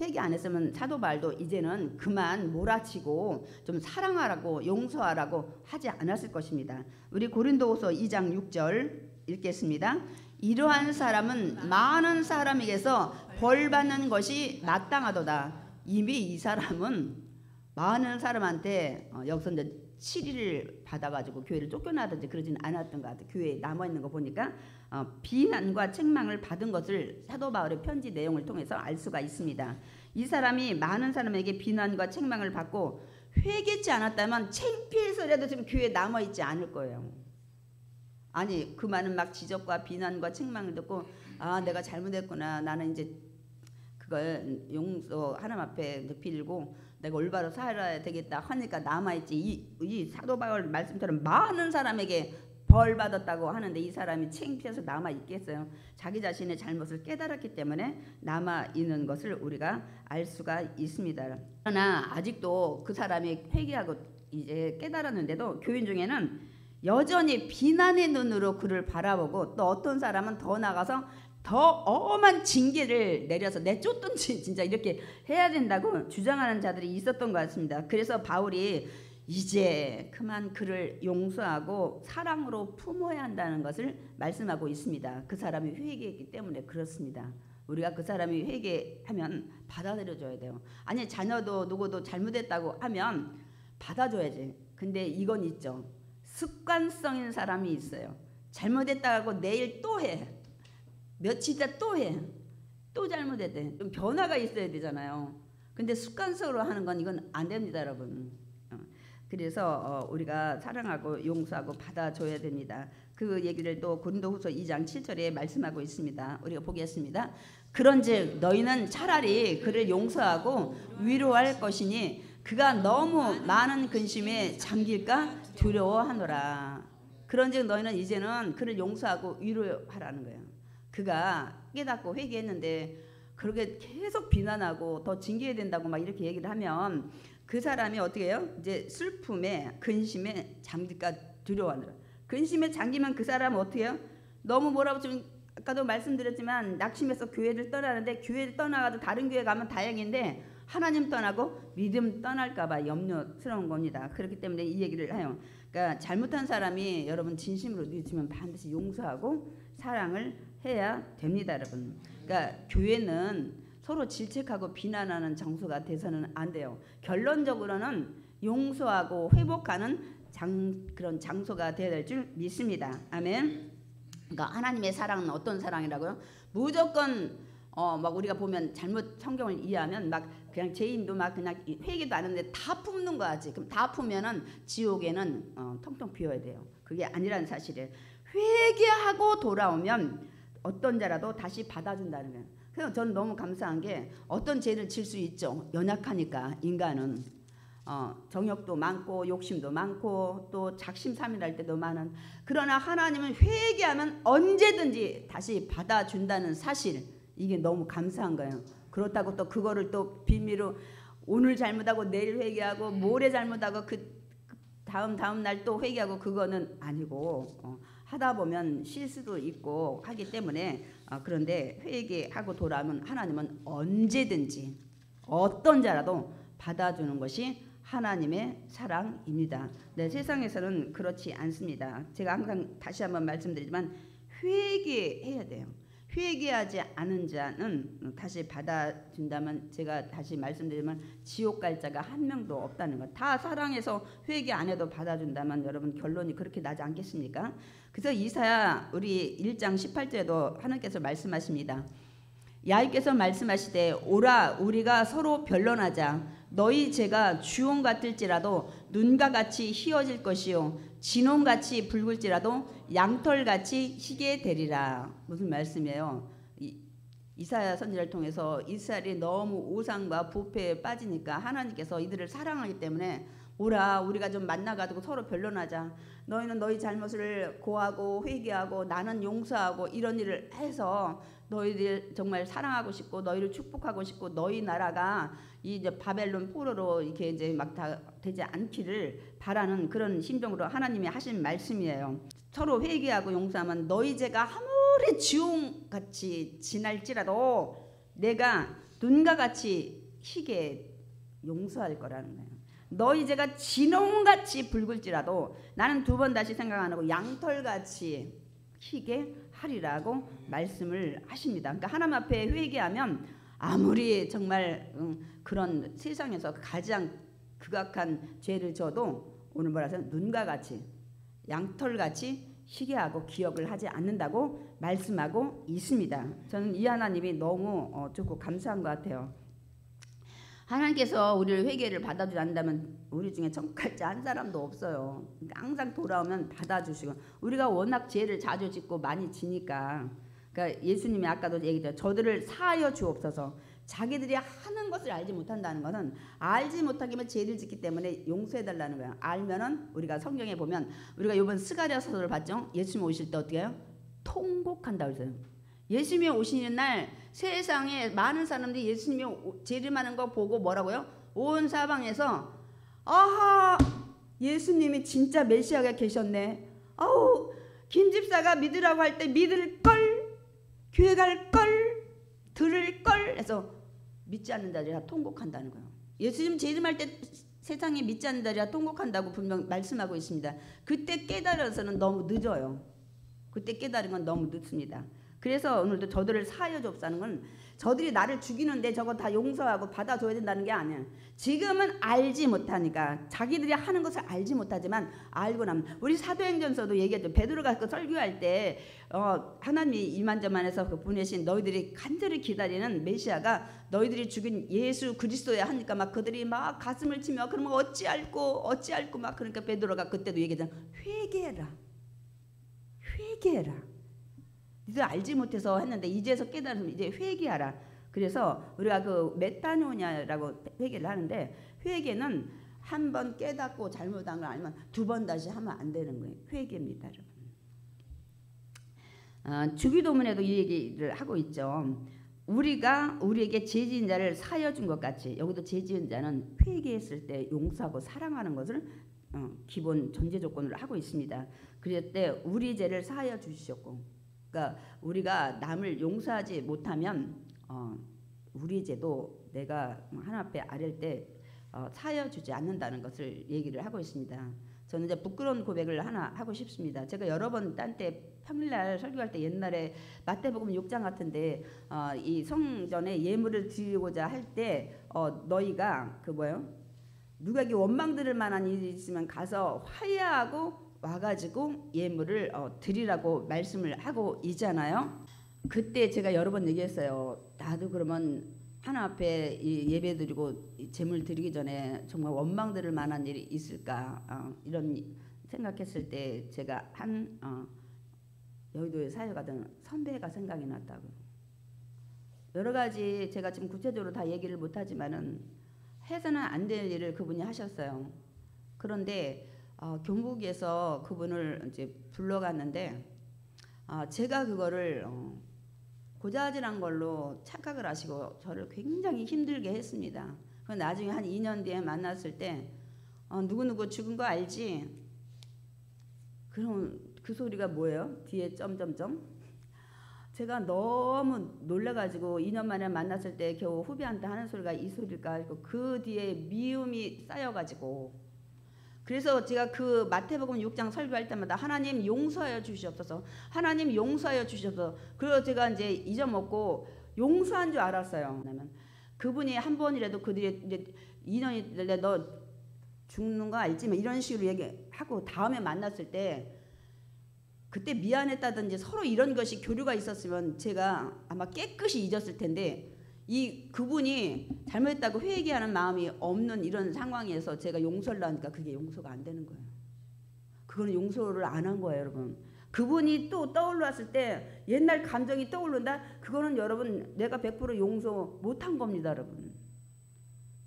회개 안 했으면 사도 바울도 이제는 그만 몰아치고 좀 사랑하라고 용서하라고 하지 않았을 것입니다. 우리 고린도후서 2장 6절 읽겠습니다. 이러한 사람은 많은 사람에게서 벌 받는 것이 마땅하도다. 이미 이 사람은 많은 사람한테 여기서 이제 7일을 받아가지고 교회를 쫓겨나든지 그러지는 않았던 것 같아요. 교회에 남아있는 거 보니까 비난과 책망을 받은 것을 사도 바울의 편지 내용을 통해서 알 수가 있습니다. 이 사람이 많은 사람에게 비난과 책망을 받고 회개치 않았다면 창피해서라도 지금 교회에 남아있지 않을 거예요. 아니 그 많은 막 지적과 비난과 책망을 듣고 아 내가 잘못했구나, 나는 이제 그걸 용서 하나님 앞에 빌고 내가 올바로 살아야 되겠다 하니까 남아있지. 이 사도 바울 말씀처럼 많은 사람에게 벌 받았다고 하는데 이 사람이 창피해서 남아있겠어요? 자기 자신의 잘못을 깨달았기 때문에 남아있는 것을 우리가 알 수가 있습니다. 그러나 아직도 그 사람이 회개하고 이제 깨달았는데도 교인 중에는 여전히 비난의 눈으로 그를 바라보고 또 어떤 사람은 더 나가서 더 엄한 징계를 내려서 내쫓든지 진짜 이렇게 해야 된다고 주장하는 자들이 있었던 것 같습니다. 그래서 바울이 이제 그만 그를 용서하고 사랑으로 품어야 한다는 것을 말씀하고 있습니다. 그 사람이 회개했기 때문에 그렇습니다. 우리가 그 사람이 회개하면 받아들여줘야 돼요. 아니 자녀도 누구도 잘못했다고 하면 받아줘야지. 근데 이건 있죠. 습관성인 사람이 있어요. 잘못했다고 내일 또 해. 며칠 있다 또 해. 또 잘못했대. 좀 변화가 있어야 되잖아요. 근데 습관적으로 하는 건 이건 안 됩니다, 여러분. 그래서 우리가 사랑하고 용서하고 받아줘야 됩니다. 그 얘기를 또 고린도후서 2장 7절에 말씀하고 있습니다. 우리가 보겠습니다. 그런즉 너희는 차라리 그를 용서하고 위로할 것이니 그가 너무 많은 근심에 잠길까 두려워하노라. 그런즉 너희는 이제는 그를 용서하고 위로하라는 거예요. 그가 깨닫고 회개했는데 그렇게 계속 비난하고 더 징계해야 된다고 막 이렇게 얘기를 하면 그 사람이 어떻게 해요? 이제 슬픔에 근심에 잠길까 두려워하느라. 근심에 잠기면 그 사람은 어떻게 해요? 너무 뭐라고 지금 아까도 말씀드렸지만 낙심해서 교회를 떠나는데 교회를 떠나가도 다른 교회 가면 다행인데 하나님 떠나고 믿음 떠날까 봐 염려스러운 겁니다. 그렇기 때문에 이 얘기를 해요. 그러니까 잘못한 사람이 여러분 진심으로 느끼면 반드시 용서하고 사랑을 해야 됩니다, 여러분. 그러니까 교회는 서로 질책하고 비난하는 장소가 돼서는 안 돼요. 결론적으로는 용서하고 회복하는 그런 장소가 되어야 될 줄 믿습니다. 아멘. 그러니까 하나님의 사랑은 어떤 사랑이라고요? 무조건 막 우리가 보면 잘못 성경을 이해하면 막 그냥 죄인도 막 그냥 회개도 안 하는데 다 품는 거지. 그럼 다 품면은 지옥에는 텅텅 비어야 돼요. 그게 아니라는 사실이에요. 회개하고 돌아오면 어떤 자라도 다시 받아준다는 거예요. 그래서 저는 너무 감사한 게 어떤 죄를 질 수 있죠. 연약하니까 인간은 정욕도 많고 욕심도 많고 또 작심삼일할 때도 많은. 그러나 하나님은 회개하면 언제든지 다시 받아준다는 사실, 이게 너무 감사한 거예요. 그렇다고 또 그거를 또 비밀로 오늘 잘못하고 내일 회개하고 모레 잘못하고 그 다음 날 또 회개하고 그거는 아니고 하다 보면 실수도 있고 하기 때문에 그런데 회개하고 돌아오면 하나님은 언제든지 어떤 자라도 받아주는 것이 하나님의 사랑입니다. 네, 세상에서는 그렇지 않습니다. 제가 항상 다시 한번 말씀드리지만 회개해야 돼요. 회개하지 않은 자는 다시 받아준다면 제가 다시 말씀드리면 지옥 갈 자가 한 명도 없다는 것. 다 사랑해서 회개 안 해도 받아준다면 여러분 결론이 그렇게 나지 않겠습니까? 그래서 이사야 우리 1장 18절에도 하나님께서 말씀하십니다. 야훼께서 말씀하시되 오라 우리가 서로 변론하자. 너희 죄가 주홍 같을지라도 눈과 같이 희어질 것이요 진홍같이 붉을지라도 양털같이 희게 되리라. 무슨 말씀이에요? 이사야 선지자를 통해서 이스라엘이 너무 우상과 부패에 빠지니까 하나님께서 이들을 사랑하기 때문에 오라 우리가 좀 만나가지고 서로 변론하자. 너희는 너희 잘못을 고하고 회개하고 나는 용서하고 이런 일을 해서 너희들 정말 사랑하고 싶고 너희를 축복하고 싶고 너희 나라가 이제 바벨론 포로로 이렇게 이제 막 다 되지 않기를 바라는 그런 심정으로 하나님이 하신 말씀이에요. 서로 회개하고 용서하면 너희 죄가 아무리 지홍같이 진할지라도 내가 눈과 같이 희게 용서할 거라는 거예요. 너희 죄가 진홍같이 붉을지라도 나는 두 번 다시 생각 안 하고 양털같이 희게 하리라고 말씀을 하십니다. 그러니까 하나님 앞에 회개하면 아무리 정말 그런 세상에서 가장 극악한 죄를 져도 오늘 뭐라 하세요? 눈과 같이 양털같이 희게하고 기억을 하지 않는다고 말씀하고 있습니다. 저는 이 하나님이 너무 좋고 감사한 것 같아요. 하나님께서 우리를 회개를 받아주지 않는다면 우리 중에 천국 갈 자 한 사람도 없어요. 그러니까 항상 돌아오면 받아주시고, 우리가 워낙 죄를 자주 짓고 많이 지니까, 그러니까 예수님이 아까도 얘기했죠. 저들을 사하여 주옵소서. 자기들이 하는 것을 알지 못한다는 것은 알지 못하기만 죄를 짓기 때문에 용서해달라는 거야. 알면은 우리가 성경에 보면, 우리가 이번 스가랴 서서를 봤죠. 예수님 오실 때 어떻게 해요? 통곡한다고 했어요. 예수님이 오시는 날 세상에 많은 사람들이 예수님이 재림하는 거 보고 뭐라고요? 온 사방에서 아하, 예수님이 진짜 메시아가 계셨네. 아우, 김 집사가 믿으라고 할 때 믿을걸, 교회 갈걸, 들을걸 해서 믿지 않는 자들이라 통곡한다는 거예요. 예수님 재림할 때 세상에 믿지 않는 자들이라 통곡한다고 분명 말씀하고 있습니다. 그때 깨달아서는 너무 늦어요. 그때 깨달은 건 너무 늦습니다. 그래서 오늘도 저들을 사하여 줍사는 건 저들이 나를 죽이는데 저거 다 용서하고 받아줘야 된다는 게 아니에요. 지금은 알지 못하니까, 자기들이 하는 것을 알지 못하지만 알고 나면, 우리 사도행전서도 얘기했죠. 베드로가 그 설교할 때 하나님이 이만저만해서 그 보내신 너희들이 간절히 기다리는 메시아가 너희들이 죽인 예수 그리스도야 하니까 막 그들이 막 가슴을 치며 그러면 어찌할꼬 막, 그러니까 베드로가 그때도 얘기했잖아. 회개해라. 니들 알지 못해서 했는데 이제서 깨달으면 이제 회개하라. 그래서 우리가 그 메타노냐라고 회개를 하는데, 회개는 한 번 깨닫고 잘못한 걸 알면 두 번 다시 하면 안 되는 거예요. 회개입니다, 여러분. 주기도문에도 이 얘기를 하고 있죠. 우리가 우리에게 죄 지은 자를 사하여 준 것 같이 여기도 죄 지은 자는 회개했을 때 용서하고 사랑하는 것을 기본 전제 조건으로 하고 있습니다. 그럴 때 우리 죄를 사하여 주셨고, 그러니까 우리가 남을 용서하지 못하면 우리 죄도 내가 하나님 앞에 아랠 때 사하여 주지 않는다는 것을 얘기를 하고 있습니다. 저는 이제 부끄러운 고백을 하나 하고 싶습니다. 제가 여러 번 딴 때 평일날 설교할 때 옛날에 마태복음 6장 같은데 이 성전에 예물을 드리고자 할 때 너희가 그 뭐예요? 누구에게 원망 들을 만한 일이 있으면 가서 화해하고 와가지고 예물을 드리라고 말씀을 하고 있잖아요. 그때 제가 여러 번 얘기했어요. 나도 그러면 하나님 앞에 예배 드리고 제물 드리기 전에 정말 원망 들을 만한 일이 있을까, 이런 생각했을 때 제가 한 여의도에 사역하던 선배가 생각이 났다고. 여러 가지 제가 지금 구체적으로 다 얘기를 못하지만은 해서는 안 될 일을 그분이 하셨어요. 그런데 경북에서 그분을 이제 불러갔는데 제가 그거를 고자질한 걸로 착각을 하시고 저를 굉장히 힘들게 했습니다. 나중에 한 2년 뒤에 만났을 때 누구누구 죽은 거 알지? 그럼 그 소리가 뭐예요? 뒤에 점점점. 제가 너무 놀라가지고 2년 만에 만났을 때 겨우 후배한테 하는 소리가 이 소리일까? 그 뒤에 미움이 쌓여가지고, 그래서 제가 그 마태복음 6장 설교할 때마다 하나님 용서하여 주시옵소서, 하나님 용서하여 주시옵소서. 그래서 제가 이제 잊어먹고 용서한 줄 알았어요. 왜냐면 그분이 한 번이라도 그들이 이제 2년이 될래 너 죽는 거 알지? 이런 식으로 얘기하고 다음에 만났을 때 그때 미안했다든지 서로 이런 것이 교류가 있었으면 제가 아마 깨끗이 잊었을 텐데, 이 그분이 잘못했다고 회개하는 마음이 없는 이런 상황에서 제가 용서를 하니까 그게 용서가 안 되는 거예요. 그거는 용서를 안 한 거예요, 여러분. 그분이 또 떠올랐을 때 옛날 감정이 떠오른다? 그거는 여러분 내가 100% 용서 못한 겁니다, 여러분.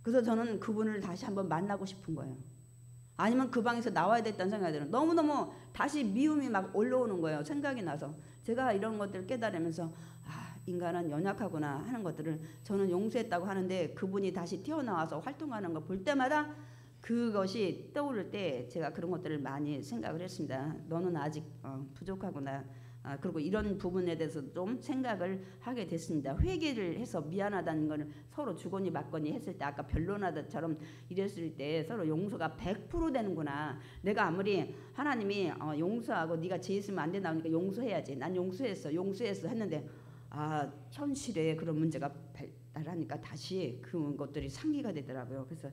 그래서 저는 그분을 다시 한번 만나고 싶은 거예요. 아니면 그 방에서 나와야 됐다는 생각이 들어요. 너무너무 다시 미움이 막 올라오는 거예요. 생각이 나서. 제가 이런 것들을 깨달으면서 인간은 연약하구나 하는 것들을 저는 용서했다고 하는데, 그분이 다시 튀어나와서 활동하는 거 볼 때마다 그것이 떠오를 때 제가 그런 것들을 많이 생각을 했습니다. 너는 아직 부족하구나. 그리고 이런 부분에 대해서 좀 생각을 하게 됐습니다. 회개를 해서 미안하다는 걸 서로 주거니 받거니 했을 때, 아까 변론하다처럼 이랬을 때 서로 용서가 100% 되는구나. 내가 아무리 하나님이 용서하고 네가 죄 있으면 안 된다 하니까 용서해야지. 난 용서했어 했는데 현실에 그런 문제가 하니까 다시 그 것들이 상기가 되더라고요. 그래서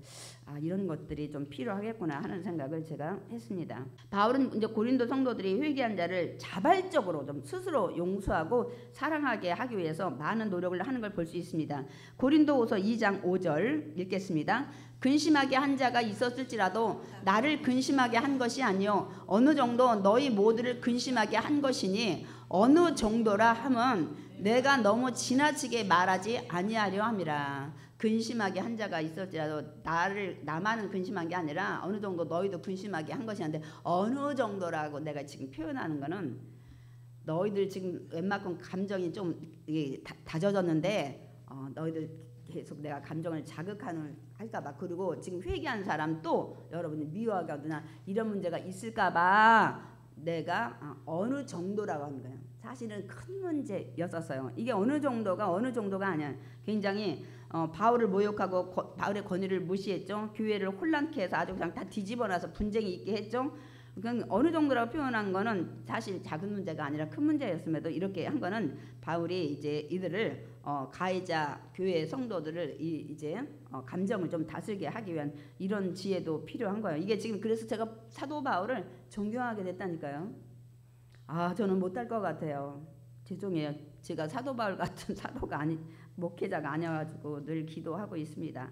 이런 것들이 좀 필요하겠구나 하는 생각을 제가 했습니다. 바울은 이제 고린도 성도들이 회개한 자를 자발적으로 좀 스스로 용서하고 사랑하게 하기 위해서 많은 노력을 하는 걸 볼 수 있습니다. 고린도후서 2장 5절 읽겠습니다. 근심하게 한 자가 있었을지라도 나를 근심하게 한 것이 아니요 어느 정도 너희 모두를 근심하게 한 것이니 어느 정도라 함은 내가 너무 지나치게 말하지 아니하려 함이라. 근심하게 한 자가 있었지라도 나만은 근심한 게 아니라 어느 정도 너희도 근심하게 한 것이 아닌데 어느 정도라고 내가 지금 표현하는 거는 너희들 지금 웬만큼 감정이 좀 다져졌는데 너희들 계속 내가 감정을 자극하는 할까봐, 그리고 지금 회개한 사람 또 여러분이 미워하거나 이런 문제가 있을까봐 내가 어느 정도라고 하는 거예요. 사실은 큰 문제였었어요. 이게 어느 정도가 아니야. 굉장히 바울을 모욕하고 바울의 권위를 무시했죠. 교회를 혼란케 해서 아주 그냥 다 뒤집어놔서 분쟁이 있게 했죠. 그러니까 어느 정도라고 표현한 거는 사실 작은 문제가 아니라 큰 문제였음에도 이렇게 한 거는 바울이 이제 이들을 가해자 교회 성도들을 이제 감정을 좀 다스리게 하기 위한 이런 지혜도 필요한 거예요. 이게 지금 그래서 제가 사도 바울을 존경하게 됐다니까요. 저는 못할 것 같아요. 죄송해요. 제가 사도 바울 같은 사도가 목회자가 아니어가지고 늘 기도하고 있습니다.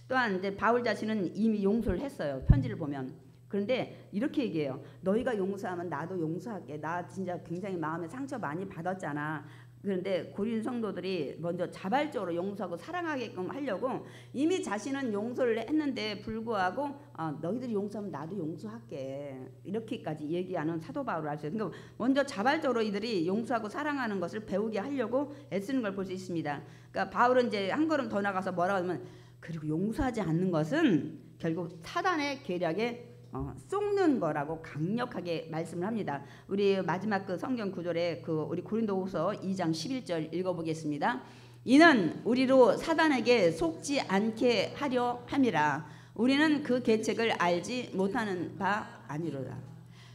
또한 이제 바울 자신은 이미 용서를 했어요. 편지를 보면. 그런데 이렇게 얘기해요. 너희가 용서하면 나도 용서할게. 나 진짜 굉장히 마음에 상처 많이 받았잖아. 그런데 고린 성도들이 먼저 자발적으로 용서하고 사랑하게끔 하려고 이미 자신은 용서를 했는데 불구하고 너희들이 용서하면 나도 용서할게. 이렇게까지 얘기하는 사도 바울을 알 수 있어요. 그러니까 먼저 자발적으로 이들이 용서하고 사랑하는 것을 배우게 하려고 애쓰는 걸 볼 수 있습니다. 그러니까 바울은 이제 한 걸음 더 나가서 뭐라고 하면 그리고 용서하지 않는 것은 결국 사단의 계략에 속는 거라고 강력하게 말씀을 합니다. 우리 마지막 그 성경 구절에 우리 고린도후서 2장 11절 읽어보겠습니다. 이는 우리로 사단에게 속지 않게 하려 함이라. 우리는 그 계책을 알지 못하는 바 아니로다.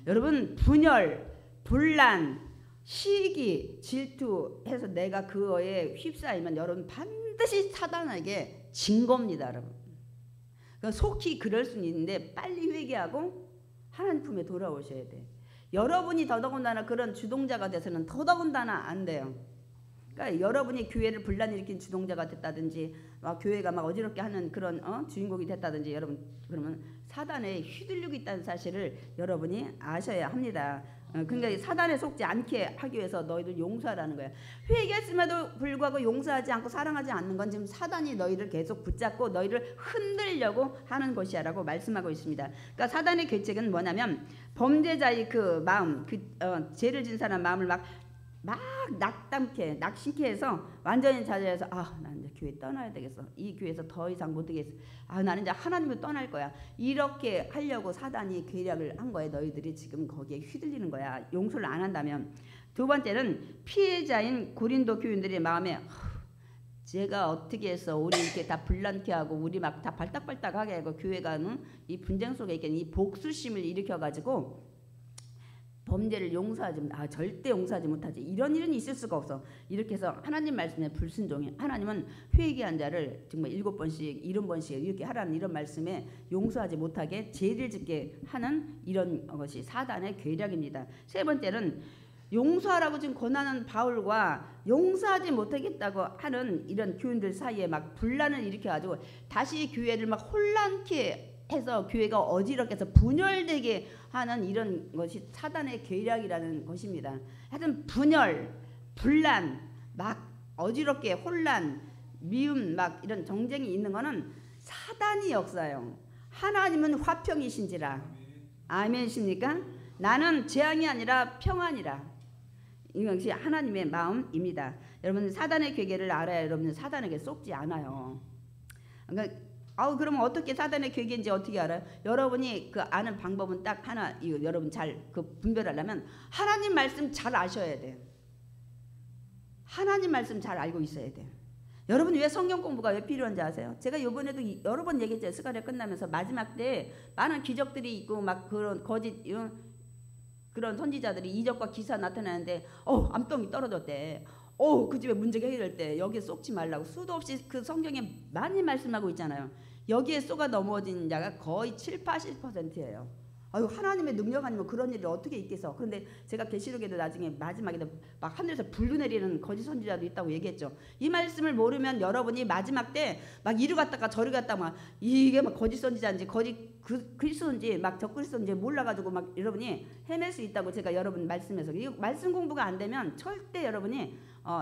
여러분, 분열, 분란, 시기, 질투해서 내가 그거에 휩싸이면 여러분 반드시 사단에게 진 겁니다, 여러분. 속히 그럴 수는 있는데 빨리 회개하고 하나님 품에 돌아오셔야 돼. 여러분이 더더군다나 그런 주동자가 돼서는 더더군다나 안 돼요. 그러니까 여러분이 교회를 분란 일으킨 주동자가 됐다든지 교회가 막 어지럽게 하는 그런 주인공이 됐다든지 여러분 그러면 사단에 휘둘리고 있다는 사실을 여러분이 아셔야 합니다. 그러니까 사단에 속지 않게 하기 위해서 너희들 용서하라는 거예요. 회개했음에도 불구하고 용서하지 않고 사랑하지 않는 건 지금 사단이 너희를 계속 붙잡고 너희를 흔들려고 하는 것이야라고 말씀하고 있습니다. 그러니까 사단의 계책은 뭐냐면 범죄자의 그 마음, 죄를 진 사람 마음을 막 낙심케 해서 완전히 좌절해서 난 이제 교회 떠나야 되겠어. 이 교회에서 더 이상 못 되겠어. 나는 이제 하나님을 떠날 거야. 이렇게 하려고 사단이 계략을 한 거예요. 너희들이 지금 거기에 휘둘리는 거야. 용서를 안 한다면. 두 번째는 피해자인 고린도 교인들의 마음에 제가 어떻게 해서 우리 이렇게 다 불난케 하고 우리 막 다 발딱발딱하게 하고 교회가 이 분쟁 속에 있게 이 복수심을 일으켜가지고 범죄를 절대 용서하지 못하지. 이런 일은 있을 수가 없어. 이렇게 해서 하나님 말씀에 불순종해. 하나님은 회개한 자를 정말 7번씩 70번씩 이렇게 하라는 이런 말씀에 용서하지 못하게 죄를 짓게 하는 이런 것이 사단의 계략입니다. 세 번째는 용서하라고 지금 권하는 바울과 용서하지 못하겠다고 하는 이런 교인들 사이에 막 분란을 일으켜가지고 다시 교회를 막 혼란케 해서 교회가 어지럽게 해서 분열되게 하는 이런 것이 사단의 계략이라는 것입니다. 하여튼 분열, 분란, 막 어지럽게 혼란, 미움 막 이런 정쟁이 있는 거는 사단이 역사예요. 하나님은 화평이신지라. 아멘이십니까? 나는 재앙이 아니라 평안이라. 이것이 하나님의 마음입니다. 여러분 사단의 계계를 알아야 여러분은 사단에게 속지 않아요. 그러니까 그러면 어떻게 사단의 계계인지 어떻게 알아요? 여러분이 그 아는 방법은 딱 하나. 이거 여러분 잘 그 분별하려면 하나님 말씀 잘 아셔야 돼요. 하나님 말씀 잘 알고 있어야 돼요. 여러분 왜 성경 공부가 왜 필요한지 아세요? 제가 이번에도 여러 번 얘기했죠. 스가랴 끝나면서 마지막 때 많은 기적들이 있고 막 그런 거짓 그런 선지자들이 이적과 기사 나타나는데 암덩이 떨어졌대. 그 집에 문제가 해결될 때 여기에 쏟지 말라고 수도 없이 그 성경에 많이 말씀하고 있잖아요. 여기에 쏟아 넘어진 자가 거의 7, 80%예요. 아유, 하나님의 능력 아니면 그런 일이 어떻게 있겠어. 그런데 제가 계시록에도 나중에 마지막에도 막 하늘에서 불로 내리는 거짓 선지자도 있다고 얘기했죠. 이 말씀을 모르면 여러분이 마지막 때 막 이리 갔다가 저리 갔다가 막 이게 막 거짓 선지자인지 거짓 그리스도인지 막 적그리스도인지 몰라가지고 막 여러분이 헤맬 수 있다고 제가 여러분 말씀에서, 이 말씀 공부가 안 되면 절대 여러분이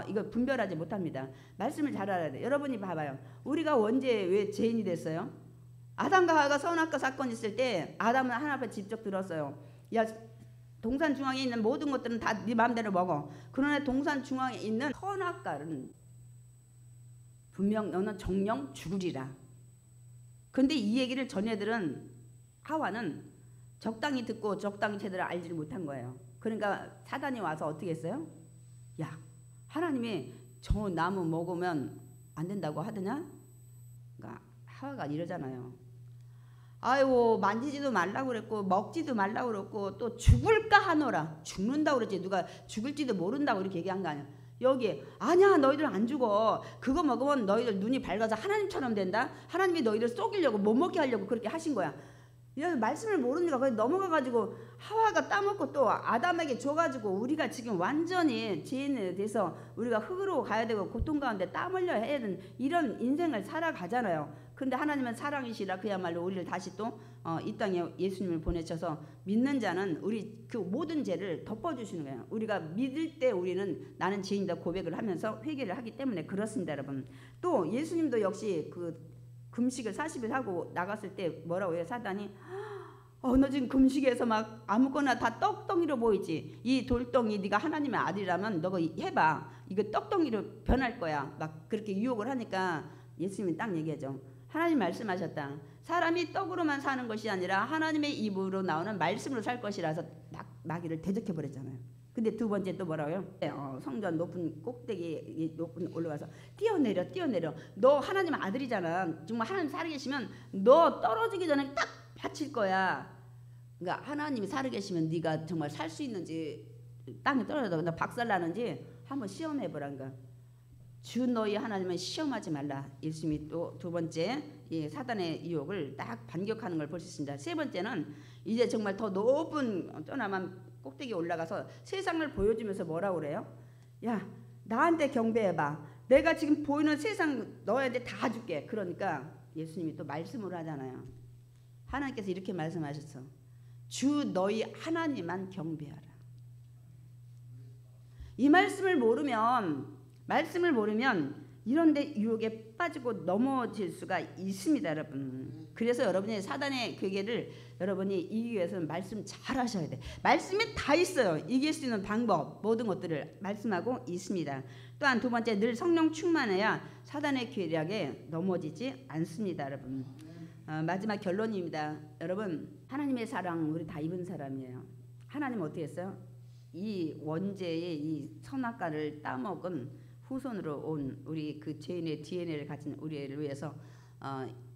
이걸 분별하지 못합니다. 말씀을 잘 알아야 돼. 여러분이 봐봐요. 우리가 언제 왜 죄인이 됐어요? 아담과 하와가 선악과 사건 있을 때 아담은 하나님 앞에 직접 들었어요. 야, 동산 중앙에 있는 모든 것들은 다 네 마음대로 먹어. 그러나 동산 중앙에 있는 선악과는 분명 너는 정령 죽으리라. 그런데 이 얘기를 전애들은, 하와는 적당히 듣고 적당히 제대로 알지를 못한 거예요. 그러니까 사단이 와서 어떻게 했어요? 야, 하나님이 저 나무 먹으면 안 된다고 하더냐? 그러니까 하와가 이러잖아요. 아이고, 만지지도 말라고 그랬고 먹지도 말라고 그랬고 또 죽을까 하노라. 죽는다고 그랬지. 누가 죽을지도 모른다고 이렇게 얘기한 거 아니야. 여기 아니야, 너희들 안 죽어. 그거 먹으면 너희들 눈이 밝아서 하나님처럼 된다. 하나님이 너희들 속이려고 못 먹게 하려고 그렇게 하신 거야. 말씀을 모르니까 거기 넘어가가지고 하와가 따먹고 또 아담에게 줘가지고 우리가 지금 완전히 죄인에 대해서 우리가 흙으로 가야 되고 고통 가운데 땀 흘려 해야 되는 이런 인생을 살아가잖아요. 근데 하나님은 사랑이시라 그야말로 우리를 다시 또 이 땅에 예수님을 보내셔서 믿는 자는 우리 그 모든 죄를 덮어주시는 거예요. 우리가 믿을 때 우리는 나는 죄인이다 고백을 하면서 회개를 하기 때문에 그렇습니다, 여러분. 또 예수님도 역시 그 금식을 40일 하고 나갔을 때 뭐라고 해요? 사단이 너 지금 금식에서 막 아무거나 다 떡덩이로 보이지. 이 돌덩이 네가 하나님의 아들이라면 너가 해봐. 이거 떡덩이로 변할 거야. 막 그렇게 유혹을 하니까 예수님이 딱 얘기하죠. 하나님 말씀하셨다. 사람이 떡으로만 사는 것이 아니라 하나님의 입으로 나오는 말씀으로 살 것이라서 마귀를 대적해버렸잖아요. 근데 두 번째 또 뭐라고요? 성전 높은 꼭대기 높은 올라가서 뛰어내려. 너 하나님 아들이잖아. 정말 하나님 살아계시면 너 떨어지기 전에 딱 바칠 거야. 그러니까 하나님이 살아계시면 네가 정말 살 수 있는지, 땅에 떨어져도 나 박살나는지 한번 시험해보란가. 주 너희 하나님은 시험하지 말라. 예수님이 또 두 번째 이 사단의 유혹을 딱 반격하는 걸 볼 수 있습니다. 세 번째는 이제 정말 더 높은 떠나만 꼭대기에 올라가서 세상을 보여주면서 뭐라고 그래요? 야, 나한테 경배해봐. 내가 지금 보이는 세상 너희한테 다 줄게. 그러니까 예수님이 또 말씀으로 하잖아요. 하나님께서 이렇게 말씀하셨어. 주 너희 하나님만 경배하라. 이 말씀을 모르면 이런데 유혹에 빠지고 넘어질 수가 있습니다, 여러분. 그래서 여러분이 사단의 괴계를 여러분이 이기기 위해서는 말씀 잘 하셔야 돼. 말씀이 다 있어요. 이길 수 있는 방법, 모든 것들을 말씀하고 있습니다. 또한 두 번째, 늘 성령 충만해야 사단의 괴력에 넘어지지 않습니다, 여러분. 마지막 결론입니다. 여러분, 하나님의 사랑 우리 다 입은 사람이에요. 하나님 어떻게 했어요? 이 원죄의 이 선악과를 따먹은 후손으로 온 우리 그 죄인의 DNA를 가진 우리를 위해서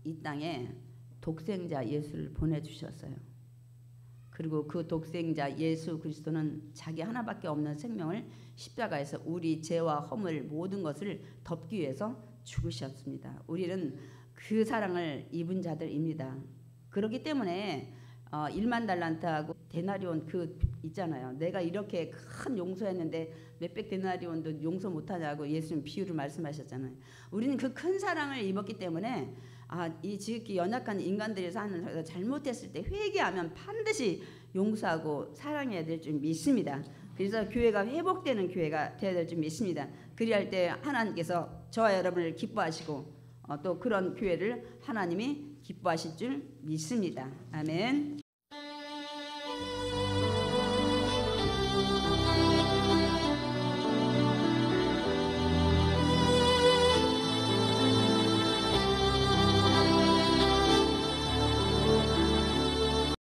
이 땅에 독생자 예수를 보내주셨어요. 그리고 그 독생자 예수 그리스도는 자기 하나밖에 없는 생명을 십자가에서 우리 죄와 허물 모든 것을 덮기 위해서 죽으셨습니다. 우리는 그 사랑을 입은 자들입니다. 그렇기 때문에 1만 달란트하고 데나리온 그 있잖아요. 내가 이렇게 큰 용서했는데 몇백 데나리온도 용서 못하냐고 예수님 비유를 말씀하셨잖아요. 우리는 그 큰 사랑을 입었기 때문에 이 지극히 연약한 인간들이 사는 잘못했을 때 회개하면 반드시 용서하고 사랑해야 될 줄 믿습니다. 그래서 교회가 회복되는 교회가 되어야 될 줄 믿습니다. 그리할 때 하나님께서 저와 여러분을 기뻐하시고 또 그런 교회를 하나님이 기뻐하실 줄 믿습니다. 아멘.